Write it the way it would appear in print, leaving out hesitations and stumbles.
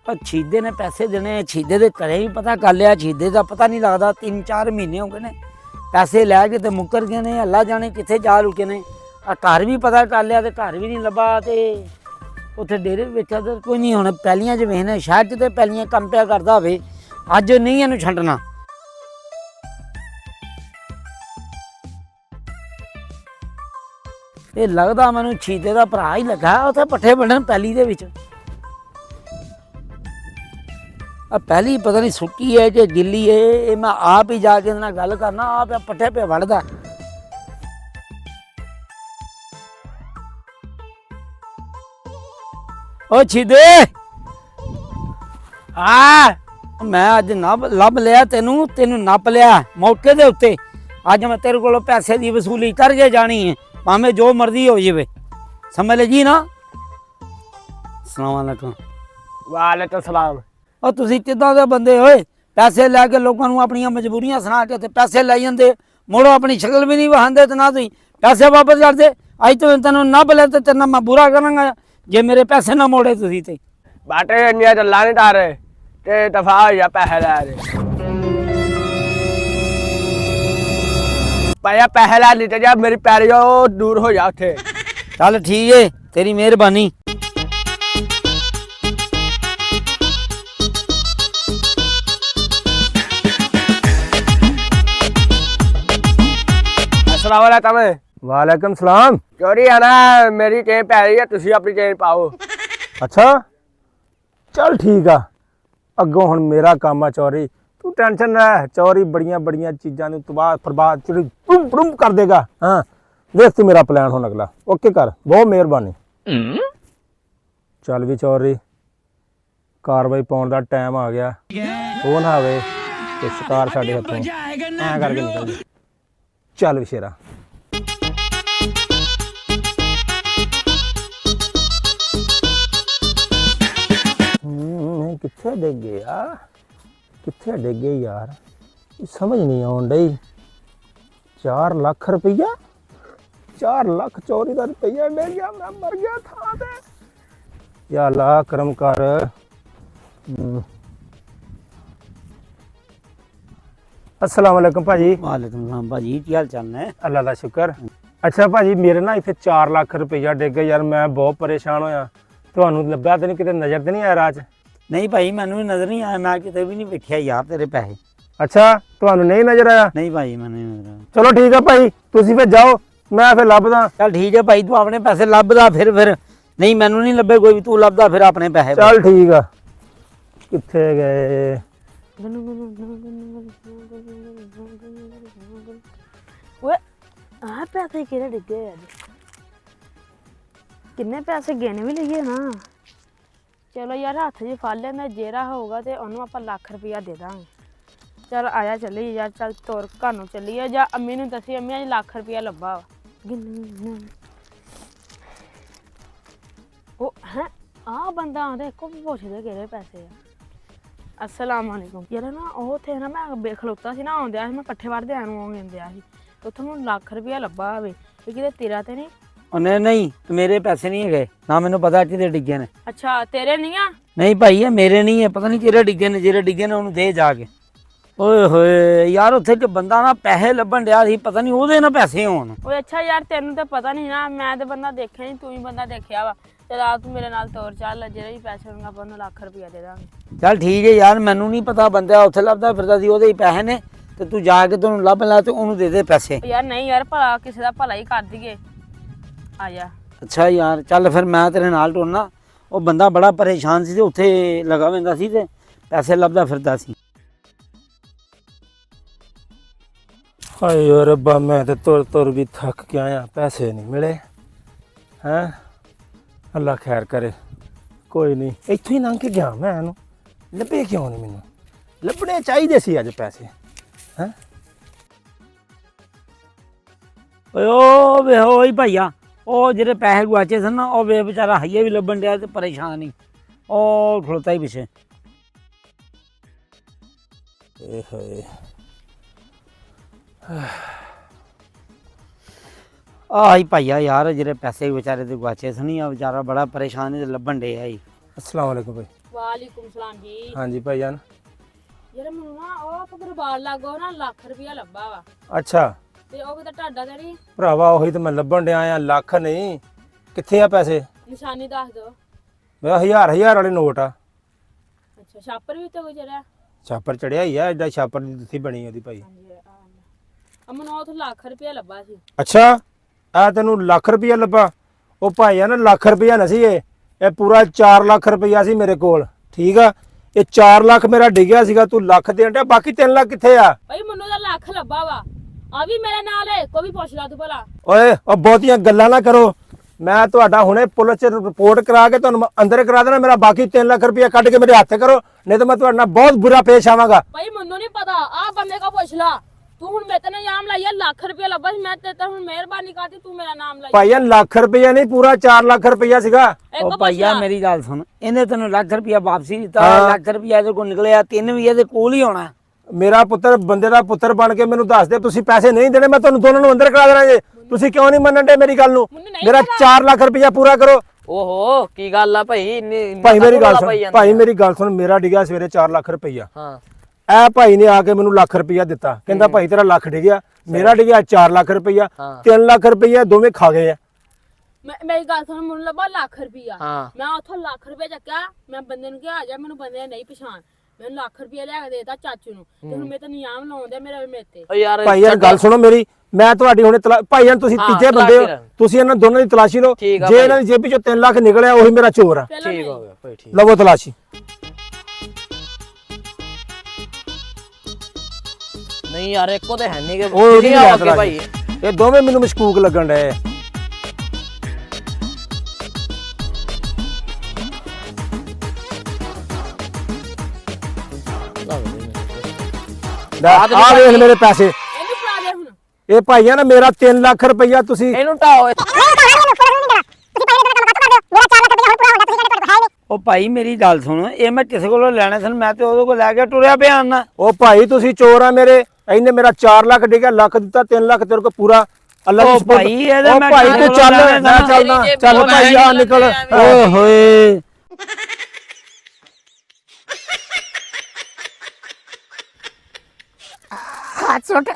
ਸ਼ਹੀਦੇ ਨੇ ਪੈਸੇ ਦੇਣੇ, ਸ਼ਹੀਦੇ ਦੇ ਘਰੇ ਵੀ ਪਤਾ ਕਰ ਲਿਆ, ਸ਼ਹੀਦੇ ਦਾ ਪਤਾ ਨਹੀਂ ਲੱਗਦਾ। 3-4 ਮਹੀਨੇ ਹੋ ਗਏ ਨੇ ਪੈਸੇ ਲੈ ਕੇ ਤੇ ਮੁੱਕਰ ਗਏ ਨੇ, ਅੱਲਾ ਜਾਣੇ ਕਿੱਥੇ ਜਾ ਰੁਕੇ ਨੇ। ਆ ਘਰ ਵੀ ਪਤਾ ਕਰ ਲਿਆ ਤੇ ਘਰ ਵੀ ਨਹੀਂ ਲੱਭਾ, ਤੇ ਉੱਥੇ ਡੇਰੇ ਵੇਖਿਆ ਤੇ ਕੋਈ ਨਹੀਂ। ਹੁਣ ਪਹਿਲੀਆਂ 'ਚ ਵੇਖਣੇ ਸ਼ਹਿਰ 'ਚ ਤੇ ਪਹਿਲੀਆਂ ਕੰਮ ਪਿਆ ਕਰਦਾ ਹੋਵੇ, ਅੱਜ ਨਹੀਂ ਇਹਨੂੰ ਛੱਡਣਾ। ਇਹ ਲੱਗਦਾ ਮੈਨੂੰ ਸ਼ਹੀਦੇ ਦਾ ਭਰਾ ਹੀ ਲੱਗਾ, ਉੱਥੇ ਪੱਠੇ ਵੱਢਣ ਪੈਲੀ ਦੇ ਵਿੱਚ। ਆ ਪਹਿਲੀ ਪਤਾ ਨਹੀਂ ਸੁੱਕੀ ਹੈ ਕਿ ਗਿੱਲੀ ਹੈ, ਇਹ ਮੈਂ ਆਪ ਹੀ ਜਾ ਕੇ ਇਹਦੇ ਨਾਲ ਗੱਲ ਕਰਨਾ, ਆਪ ਪੱਠੇ ਪੇ ਵੜਦਾ। ਓ ਸ਼ਹੀਦੇ ਆ, ਮੈਂ ਅੱਜ ਲੱਭ ਲਿਆ ਤੈਨੂੰ, ਨੱਪ ਲਿਆ ਮੌਕੇ ਦੇ ਉੱਤੇ। ਅੱਜ ਮੈਂ ਤੇਰੇ ਕੋਲੋਂ ਪੈਸੇ ਦੀ ਵਸੂਲੀ ਕਰਕੇ ਜਾਣੀ ਹੈ, ਭਾਵੇਂ ਜੋ ਮਰਜ਼ੀ ਹੋ ਜਾਵੇ, ਸਮਝ ਲੈ ਜੀ ਨਾ। ਸਲਾਮ ਅਲੈਕੁਮ। ਵਾਲੇਕੁਮ ਸਲਾਮ। ਉਹ ਤੁਸੀਂ ਕਿੱਦਾਂ ਦੇ ਬੰਦੇ ਹੋਏ, ਪੈਸੇ ਲੈ ਕੇ ਲੋਕਾਂ ਨੂੰ ਆਪਣੀਆਂ ਮਜਬੂਰੀਆਂ ਸੁਣਾ ਕੇ ਤੇ ਪੈਸੇ ਲੈ ਜਾਂਦੇ, ਮੁੜੋ ਆਪਣੀ ਸ਼ਕਲ ਵੀ ਨਹੀਂ ਵਹਾਉਂਦੇ ਤੇ ਨਾ ਤੁਸੀਂ ਪੈਸੇ ਵਾਪਸ ਕਰਦੇ। ਅੱਜ ਤੋਂ ਤੈਨੂੰ ਨੱਪ ਲੈ ਤੇ ਤੈਨੂੰ ਮੈਂ ਬੁਰਾ ਕਰਾਂਗਾ ਜੇ ਮੇਰੇ ਪੈਸੇ ਨਾ ਮੋੜੇ ਤੁਸੀਂ। ਤੇ ਬਾਟੇ ਇੰਨੀਆਂ ਗੱਲਾਂ ਨਹੀਂ ਕਰ ਰਹੇ ਤੇ ਦਫਾ ਹੋ ਜਾ, ਪੈਸੇ ਲੈ ਰਹੇ ਪਾਇਆ। ਪੈਸੇ ਲੈ ਲਈ ਤੇ ਜਾ, ਮੇਰੀ ਪੈਰ ਜੋ ਦੂਰ ਹੋ ਜਾ ਉੱਥੇ। ਚੱਲ ਠੀਕ ਹੈ, ਤੇਰੀ ਮਿਹਰਬਾਨੀ। अस्सलाम वालेकुम। वालेकुम सलाम। चोरी आना मेरी चेन पै रही है, तुसी अपनी चेन पाओ। अच्छा चल ठीक आ, अगों हुण मेरा काम आ चोरी, तू टेंशन ना, चोरी बड़ियां बड़ियां चीज़ां नूं तबाह बर्बाद चोरी टुम टुम कर देगा। हाँ देख तू मेरा प्लान हुण अगला ओके कर, बहुत मेहरबानी। चल भी चोरी कार्रवाई पाउण दा टाइम आ गया, वो ना होवे ते शिकार साडे हत्थों ऐ करके निकल जा। चल विशेरा। कित्थे डिग गया, कित्थे डिग गए यार, समझ नहीं आउण डई। 4 लाख रुपया, 4 लाख चोरी का रुपया डिग गया, मैं मर गया था ते। या अल्लाह करम कर। अस्सलाम वालेकुम भाजी। वालेकुम सलाम भाजी, की हाल चाल ने? अल्लाह दा शुक्र। अच्छा भाजी मेरे ना इत्थे 4 लाख रुपया डिग गया यार, मैं बहुत परेशान होया। ਤੁਹਾਨੂੰ ਲੱਭਿਆ ਤੇ ਨਹੀਂ, ਕਿਤੇ ਨਜ਼ਰ ਤੇ ਨਹੀਂ ਆਇਆ ਰਾਹ 'ਚ? ਨਹੀਂ ਭਾਈ ਮੈਨੂੰ ਵੀ ਨਜ਼ਰ ਨਹੀਂ ਆਇਆ, ਮੈਂ ਕਿਤੇ ਵੀ ਨਹੀਂ ਵੇਖਿਆ ਯਾਰ ਤੇਰੇ ਪੈਸੇ। ਅੱਛਾ ਤੁਹਾਨੂੰ ਨਹੀਂ ਨਜ਼ਰ ਆਇਆ? ਨਹੀਂ ਭਾਈ ਮੈਨੂੰ ਨਹੀਂ ਨਜ਼ਰ ਆਇਆ। ਚਲੋ ਠੀਕ ਆ ਭਾਈ, ਤੁਸੀਂ ਫਿਰ ਜਾਓ, ਮੈਂ ਫਿਰ ਲੱਭਦਾ। ਚੱਲ ਠੀਕ ਹੈ ਭਾਈ, ਤੂੰ ਆਪਣੇ ਪੈਸੇ ਲੱਭਦਾ ਫਿਰ ਨਹੀਂ ਮੈਨੂੰ ਨਹੀਂ ਲੱਭੇ ਕੋਈ ਵੀ, ਤੂੰ ਲੱਭਦਾ ਫਿਰ ਆਪਣੇ ਪੈਸੇ। ਚੱਲ ਠੀਕ ਆ। ਕਿੱਥੇ ਗਏ? ਓਏ ਆਹ ਪੈਸੇ ਕਿਹੜੇ ਡਿੱਗੇ ਅੱਜ? ਕਿੰਨੇ ਪੈਸੇ ਗਿਣ ਵੀ ਲਈਏ ਨਾ। ਚਲੋ ਯਾਰ ਹੱਥ 'ਚ ਫੜ ਲੈਂਦਾ, ਜਿਹੜਾ ਹੋਊਗਾ ਤੇ ਉਹਨੂੰ ਆਪਾਂ ਲੱਖ ਰੁਪਇਆ ਦੇ ਦਾਂਗੇ। ਚੱਲ ਆਇਆ ਚੱਲੀ ਯਾਰ, ਚੱਲ ਤੋਰ ਘਰ ਨੂੰ ਚੱਲੀਏ, ਜਾਂ ਅੰਮੀ ਨੂੰ ਦੱਸੀ ਅੰਮੀ ਅੱਜ ਲੱਖ ਰੁਪਇਆ ਲੱਭਾ ਵਾ। ਉਹ ਹੈ ਆਹ ਬੰਦਾ ਆਉਂਦਾ, ਇੱਕੋ ਪੁੱਛਦੇ ਕਿਹੜੇ ਪੈਸੇ ਆ। अस्सलाम वालेकुम। यार ना ਉਹ ਥੇ ਨਾ ਮੈਂ ਖਲੋਤਾ ਸੀ ਨਾ, ਆਉਂਦਿਆ ਸੀ ਮੈਂ ਪੱਠੇ ਵੜਦੇ ਆਉਂ ਆਉਂਦਿਆ ਸੀ, ਉੱਥੋਂ ਮੈਨੂੰ ਲੱਖ ਰੁਪਇਆ ਲੱਭਾ ਹੋਵੇ। ਇਹ ਕਿਤੇ ਤੇਰਾ ਤੇ ਨਹੀਂ? ਉਹਨੇ ਨਹੀਂ, ਮੇਰੇ ਪੈਸੇ ਨਹੀਂ ਹੈਗੇ ਨਾ, ਮੈਨੂੰ ਪਤਾ ਕਿਤੇ ਡਿੱਗੇ ਨੇ। ਅੱਛਾ ਤੇਰੇ ਨਹੀਂ ਆ? ਨਹੀਂ ਭਾਈ ਇਹ ਮੇਰੇ ਨਹੀਂ ਹੈ, ਪਤਾ ਨਹੀਂ ਕਿਹੜੇ ਡਿੱਗੇ ਨੇ, ਜਿਹੜੇ ਡਿੱਗੇ ਨੇ ਉਹਨੂੰ ਦੇ ਜਾ ਕੇ। ਓਏ ਹੋਏ ਯਾਰ ਉੱਥੇ ਤੇ ਬੰਦਾ ਨਾ ਪੈਸੇ ਲੱਭਣ ਡਿਆ ਸੀ, ਪਤਾ ਨਹੀਂ ਉਹਦੇ ਨਾ ਪੈਸੇ ਹੋਣ। ਓਏ ਅੱਛਾ ਯਾਰ ਤੈਨੂੰ ਤਾਂ ਪਤਾ ਨਹੀਂ ਨਾ, ਮੈਂ ਤੇ ਬੰਦਾ ਦੇਖਿਆ ਨਹੀਂ, ਤੂੰ ਹੀ ਬੰਦਾ ਦੇਖਿਆ ਵਾ। ਤੇ ਰਾਤ ਤੂੰ ਮੇਰੇ ਨਾਲ ਤੋਰ ਚੱਲ, ਜਿਹੜੇ ਵੀ ਪੈਸੇ ਹੋਣਗੇ ਆਪਾਂ ਉਹਨੂੰ ਲੱਖ ਰੁਪਇਆ ਦੇ ਦਾਂਗੇ। ਚੱਲ ਠੀਕ ਹੈ ਯਾਰ, ਮੈਨੂੰ ਨਹੀਂ ਪਤਾ, ਬੰਦਾ ਉੱਥੇ ਲੱਭਦਾ ਫਿਰਦਾ ਸੀ, ਉਹਦੇ ਹੀ ਪੈਸੇ ਨੇ, ਤੇ ਤੂੰ ਜਾ ਕੇ ਤੈਨੂੰ ਲੱਭ ਲੈ ਤੇ ਉਹਨੂੰ ਦੇ ਦੇ ਪੈਸੇ। ਯਾਰ ਨਹੀਂ ਯਾਰ, ਭਲਾ ਕਿਸੇ ਦਾ ਭਲਾ ਹੀ ਕਰ ਦਈਏ, ਆ ਜਾ। ਅੱਛਾ ਯਾਰ ਚੱਲ ਫਿਰ ਮੈਂ ਤੇਰੇ ਨਾਲ ਟੁਰਨਾ। ਉਹ ਬੰਦਾ ਬੜਾ ਪਰੇਸ਼ਾਨ ਸੀ ਤੇ ਉੱਥੇ ਲਗਾ ਪੈਂਦਾ ਸੀ ਤੇ ਪੈਸੇ ਲੱਭਦਾ ਫਿਰਦਾ ਸੀ। ਹਾਏ ਓ ਰੱਬਾ, ਮੈਂ ਤੇ ਤੁਰ ਤੁਰ ਵੀ ਥੱਕ ਕੇ ਆਇਆ, ਪੈਸੇ ਨਹੀਂ ਮਿਲੇ। ਹੈਂ ਅੱਲਾ ਖੈਰ ਕਰੇ, ਕੋਈ ਨਹੀਂ, ਇੱਥੋਂ ਹੀ ਲੰਘ ਕੇ ਗਿਆ ਮੈਂ, ਇਹਨੂੰ ਲੱਭੇ ਕਿਉਂ ਨਹੀਂ? ਮੈਨੂੰ ਲੱਭਣੇ ਚਾਹੀਦੇ ਸੀ ਅੱਜ ਪੈਸੇ। ਹੈਂ ਓਏ ਉਹ ਵੇ ਹੋਈ ਭਾਈਆ, ਉਹ ਜਿਹੜੇ ਪੈਸੇ ਗੁਆਚੇ ਸਨ ਨਾ, ਉਹ ਵੇ ਵਿਚਾਰਾ ਹਈਏ ਵੀ ਲੱਭਣ ਡਿਆ ਤੇ ਪਰੇਸ਼ਾਨ ਹੀ, ਉਹ ਖਲੋਤਾ ਹੀ ਪਿੱਛੇ। ਏ ਹੋਏ ਆਹੀ ਭਾਈਆ ਯਾਰ, ਜਿਹੜੇ ਪੈਸੇ ਵਿਚਾਰੇ ਤੇ ਗੁਆਚੇ ਸਨ, ਆ ਵਿਚਾਰਾ ਬੜਾ ਪਰੇਸ਼ਾਨ ਹੀ ਲੱਭਣ ਡਿਆ ਹੀ। अस्सलाम वालेकुम भाई। ਵਾਲੇਕੁਮ ਸਲਾਮ ਜੀ। ਹਾਂਜੀ ਭਾਈਜਾਨ। ਯਾਰ ਮੈਨੂੰ ਨਾ ਉਹ ਪਗਰਬਾਲ ਲਾਗੋ ਨਾ ਲੱਖ ਰੁਪਇਆ ਲੱਭਾ ਵਾ ਅੱਛਾ ਤੇ ਉਹ ਕਿਤੇ ਤੁਹਾਡਾ ਤੇ ਨਹੀਂ ਭਰਾਵਾ ਉਹੀ ਤਾਂ ਮੈਂ ਲੱਭਣ ਡਿਆ ਆ, ਲੱਖ ਨਹੀਂ। ਕਿੱਥੇ ਆ ਪੈਸੇ? ਨਿਸ਼ਾਨੀ ਦੱਸ ਦਿਓ। ਮੇਰਾ 1000 ਵਾਲੇ ਨੋਟ ਆ। ਅੱਛਾ ਛਾਪਰ ਵੀ ਤੇ ਕੋਈ ਜਿਹੜਾ ਛਾਪਰ ਚੜਿਆ ਹੀ ਆ, ਐਡਾ ਛਾਪਰ ਦੀ ਦਿੱਤੀ ਬਣੀ ਉਹਦੀ ਭਾਈ। ਅਮਨ ਉਹ ਤੋਂ ਲੱਖ ਰੁਪਇਆ ਲੱਭਾ ਸੀ। ਅੱਛਾ ਆ ਤੈਨੂੰ ਲੱਖ ਰੁਪਇਆ ਲੱਭਾ? ਉਹ ਭਾਈ ਆ ਨਾ ਲੱਖ ਰੁਪਇਆ ਨਾ ਸੀ ਇਹ ਪੂਰਾ 4 ਲੱਖ ਰੁਪਇਆ ਸੀ ਮੇਰੇ ਕੋਲ, ਠੀਕ ਆ। ਇਹ 4 ਲੱਖ ਮੇਰਾ ਡਿੱਗਿਆ ਸੀਗਾ, ਤੂੰ ਲੱਖ ਦੇਣ ਡਿਆ, ਬਾਕੀ 3 ਲੱਖ ਕਿੱਥੇ ਆ? ਭਾਈ ਮੈਨੂੰ ਤਾਂ ਲੱਖ ਲੱਭਾ ਵਾ, ਆ ਵੀ ਮੇਰੇ ਨਾਲ ਹੈ, ਕੋਈ ਵੀ ਪੁੱਛ ਲਾ ਤੂੰ ਭਲਾ। ਓਏ ਉਹ ਬਹੁਤੀਆਂ ਗੱਲਾਂ ਨਾ ਕਰੋ, ਮੈਂ ਤੁਹਾਡਾ ਹੁਣੇ ਪੁਲਿਸ 'ਚ ਰਿਪੋਰਟ ਕਰਾ ਕੇ ਤੁਹਾਨੂੰ ਅੰਦਰ ਕਰਾ ਦੇਣਾ। ਮੇਰਾ ਬਾਕੀ 3 ਲੱਖ ਰੁਪਇਆ ਕੱਢ ਕੇ ਮੇਰੇ ਹੱਥ ਕਰੋ, ਨਹੀਂ ਤਾਂ ਮੈਂ ਤੁਹਾਡੇ ਨਾਲ ਬਹੁਤ ਬੁਰਾ ਪੇਸ਼ ਆਵਾਂਗਾ। ਭਾਈ ਮੈਨੂੰ ਨਹੀਂ ਪਤਾ, ਆ ਬੰਦੇ ਕੋ ਪੁੱਛ ਲਾ। ਤੂੰ ਹੁਣ ਮੇਰੇ ਤੇ ਨਾਮ ਲਾਈਆ, ਲੱਖ ਰੁਪਇਆ ਲੱਭਾ ਸੀ, ਮੈਂ ਤੇ ਤਾਂ ਹੁਣ ਮਿਹਰਬਾਨੀ ਕਰਦੀ ਤੂੰ ਮੇਰਾ ਨਾਮ ਲਾਈ। ਭਾਈਆ ਲੱਖ ਰੁਪਇਆ ਨਹੀਂ, ਪੂਰਾ 4 ਲੱਖ ਰੁਪਇਆ ਸੀਗਾ। ਉਹ ਭਾਈਆ ਮੇਰੀ ਗੱਲ ਸੁਣ, ਇਹਨੇ ਤੈਨੂੰ ਲੱਖ ਰੁਪਇਆ ਵਾਪਸੀ ਦਿੱਤਾ, ਲੱਖ ਰੁਪਇਆ ਇਹਦੇ ਕੋਲ ਨਿਕਲਿਆ, 3 ਵੀ ਇਹਦੇ ਕੋਲ ਹੀ ਹੋਣਾ। ਮੇਰਾ ਪੁੱਤਰ ਬੰਦੇ ਦਾ ਪੁੱਤਰ ਬਣ ਕੇ ਮੈਨੂੰ ਦੱਸ ਦੇ, ਤੁਸੀਂ ਪੈਸੇ ਨਹੀਂ ਦੇਣੇ, ਮੈਂ ਤੁਹਾਨੂੰ ਦੋਨਾਂ ਨੂੰ ਅੰਦਰ ਕਰਾ ਦੇਣਾ ਜੇ। ਤੁਸੀਂ ਕਿਉਂ ਨਹੀਂ ਮੰਨਣ ਦੇ ਮੇਰੀ ਗੱਲ ਨੂੰ? ਮੇਰਾ 4 ਲੱਖ ਰੁਪਇਆ ਪੂਰਾ ਕਰੋ। ਓਹੋ ਕੀ ਗੱਲ ਆ ਭਾਈ? ਭਾਈ ਮੇਰੀ ਗੱਲ ਸੁਣ, ਭਾਈ ਮੇਰੀ ਗੱਲ ਸੁਣ, ਮੇਰਾ ਡਿੱਗਿਆ ਸਵੇਰੇ 4 ਲੱਖ ਰੁਪਇਆ। ਹਾਂ ਇਹ ਭਾਈ ਨੇ ਆ ਕੇ ਮੈਨੂੰ ਲੱਖ ਰੁਪਇਆ ਦਿੱਤਾ, ਕਹਿੰਦਾ ਭਾਈ ਤੇਰਾ ਲੱਖ ਡਿੱਗਿਆ, ਮੇਰਾ ਡਿੱਗਿਆ 4 ਲੱਖ ਰੁਪਇਆ, 3 ਲੱਖ ਰੁਪਇਆ ਦੋਵੇਂ ਖਾ ਗਏ ਆ। ਮੇਰੀ ਗੱਲ ਸੁਣ, ਮੈਨੂੰ ਲੱਭਾ ਲੱਖ ਰੁਪਇਆ, ਹਾਂ ਮੈਂ ਉੱਥੋਂ ਲੱਖ ਰੁਪਇਆ ਚੱਕਿਆ, ਮੈਂ ਬੰਦੇ ਨੂੰ ਕਿਹਾ ਆ ਜਾ, ਮੈਨੂੰ ਬੰਦੇ ਨੇ ਨਹੀਂ ਪਛਾਣ, ਮੈਨੂੰ ਲੱਖ ਰੁਪਇਆ ਲੈ ਕੇ ਦੇਤਾ ਚਾਚੂ ਨੂੰ, ਤੇ ਹੁਣ ਮੇਰੇ ਤੇ ਨਿਯਮ ਲਾਉਂਦੇ ਮੇਰੇ ਮੇਤੇ। ਓ ਯਾਰ ਭਾਈ ਯਾਰ ਗੱਲ ਸੁਣੋ ਮੇਰੀ, ਮੈਂ ਤੁਹਾਡੀ ਹੁਣੇ ਭਾਈ ਜਾਨ ਤੁਸੀਂ ਤੀਜੇ ਬੰਦੇ ਹੋ, ਤੁਸੀਂ ਇਹਨਾਂ ਦੋਨਾਂ ਦੀ ਤਲਾਸ਼ੀ ਲਓ। ਜੇ ਇਹਨਾਂ ਦੀ ਜੇਬੀ ਚੋਂ 3 ਲੱਖ ਨਿਕਲਿਆ ਉਹੀ ਮੇਰਾ ਚੋਰ ਆ। ਠੀਕ ਹੋ ਗਿਆ ਭਾਈ, ਠੀਕ। ਲਵੋ ਤਲਾਸ਼ੀ। ਨਹੀਂ ਯਾਰ ਇੱਕੋ ਤੇ ਹੈ ਨਹੀਂ ਕਿ ਉਹ ਨਹੀਂ ਆ ਆ ਭਾਈ। ਇਹ ਦੋਵੇਂ ਮੈਨੂੰ ਮਸ਼ਕੂਕ ਲੱਗਣ ਡਏ। ਆ ਵੇਖ ਮੇਰੇ ਪੈਸੇ, ਇਹਨੂੰ ਫੜਾ ਦੇ ਹੁਣ। ਇਹ ਭਾਈਆ ਨਾ ਮੇਰਾ 3 ਲੱਖ ਰੁਪਇਆ ਤੁਸੀਂ ਇਹਨੂੰ ਢਾਓ। ਉਹ ਭਾਈ ਮੇਰੀ ਗੱਲ ਸੁਣ, ਇਹ ਮੈਂ ਕਿਸੇ ਕੋਲੋਂ ਲੈਣੇ ਸਨ, ਮੈਂ ਤੇ ਉਹਦੇ ਕੋਲ ਲੈ ਕੇ ਟੁਰਿਆ ਪਿਆ ਆਨਾ। ਉਹ ਭਾਈ ਤੁਸੀਂ ਚੋਰ ਆ ਮੇਰੇ। ਇਹਨੇ ਮੇਰਾ 4 ਲੱਖ ਡਿੱਗਿਆ, ਲੱਖ ਦਿੱਤਾ, 3 ਲੱਖ ਤੇਰੇ ਕੋਲ ਪੂਰਾ। ਅੱਲਾ ਦੀ ਸਪੋਰਟ। ਭਾਈ ਇਹਦੇ ਮੈਂ ਭਾਈ ਤੂੰ ਚੱਲ, ਮੈਂ ਚੱਲਦਾ। ਚੱਲ ਭਾਈ ਆ ਨਿਕਲ। ਓਏ ਹੋਏ हाथ छोटा